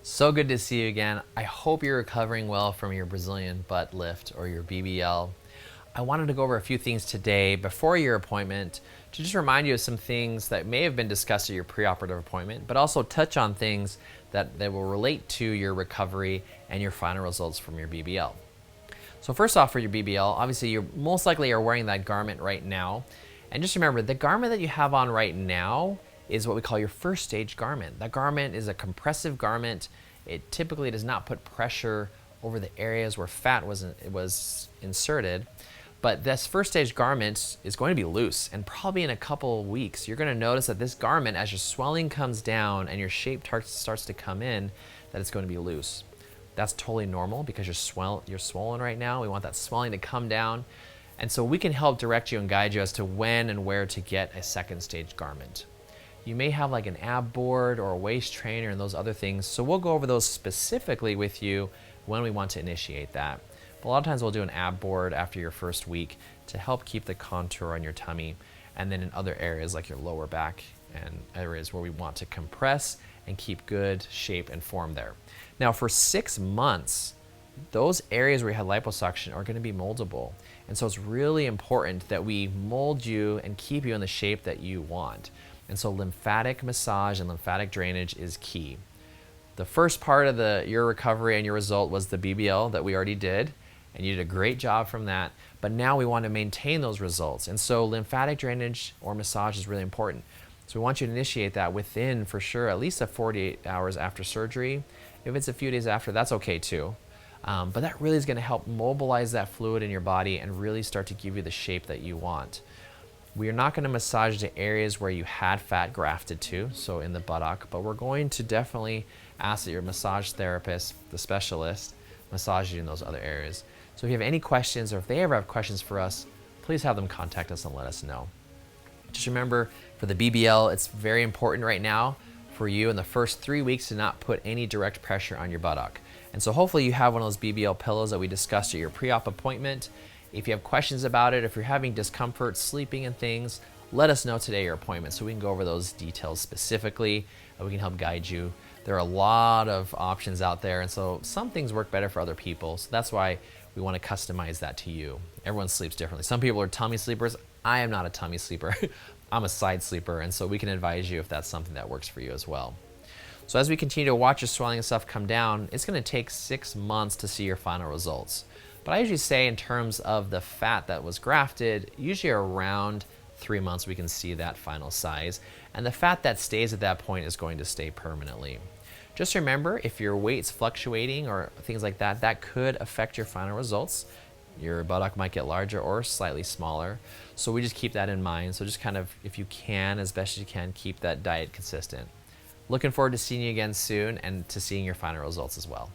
So good to see you again. I hope you're recovering well from your Brazilian butt lift or your BBL. I wanted to go over a few things today before your appointment to just remind you of some things that may have been discussed at your preoperative appointment, but also touch on things that will relate to your recovery and your final results from your BBL. So first off, for your BBL, obviously you most likely are wearing that garment right now. And just remember, the garment that you have on right now is what we call your first stage garment. That garment is a compressive garment. It typically does not put pressure over the areas where fat was inserted. But this first stage garment is going to be loose, and probably in a couple of weeks, you're going to notice that this garment, as your swelling comes down and your shape starts to come in, that it's going to be loose. That's totally normal because you're swollen right now. We want that swelling to come down. And so we can help direct you and guide you as to when and where to get a second stage garment. You may have like an ab board or a waist trainer and those other things. So we'll go over those specifically with you when we want to initiate that. But a lot of times we'll do an ab board after your first week to help keep the contour on your tummy, and then in other areas like your lower back and areas where we want to compress and keep good shape and form there. Now for 6 months, those areas where you had liposuction are going to be moldable. And so it's really important that we mold you and keep you in the shape that you want. And so lymphatic massage and lymphatic drainage is key. The first part of your recovery and your result was the BBL that we already did, and you did a great job from that. But now we want to maintain those results. And so lymphatic drainage or massage is really important. So we want you to initiate that within, for sure, at least 48 hours after surgery. If it's a few days after, that's okay too. But that really is going to help mobilize that fluid in your body and really start to give you the shape that you want. We are not going to massage the areas where you had fat grafted to, so in the buttock, but we're going to definitely ask that your massage therapist, the specialist, massage you in those other areas. So if you have any questions, or if they ever have questions for us, please have them contact us and let us know. Just remember, for the BBL, it's very important right now for you in the first 3 weeks to not put any direct pressure on your buttock. And so hopefully you have one of those BBL pillows that we discussed at your pre-op appointment. If you have questions about it, if you're having discomfort sleeping and things, let us know today at your appointment so we can go over those details specifically and we can help guide you. There are a lot of options out there, and so some things work better for other people. So that's why we want to customize that to you. Everyone sleeps differently. Some people are tummy sleepers. I am not a tummy sleeper. I'm a side sleeper, and so we can advise you if that's something that works for you as well. So as we continue to watch your swelling and stuff come down, it's going to take 6 months to see your final results. But I usually say in terms of the fat that was grafted, usually around 3 months we can see that final size. And the fat that stays at that point is going to stay permanently. Just remember, if your weight's fluctuating or things like that, that could affect your final results. Your buttock might get larger or slightly smaller. So we just keep that in mind. So just kind of, if you can, as best as you can, keep that diet consistent. Looking forward to seeing you again soon and to seeing your final results as well.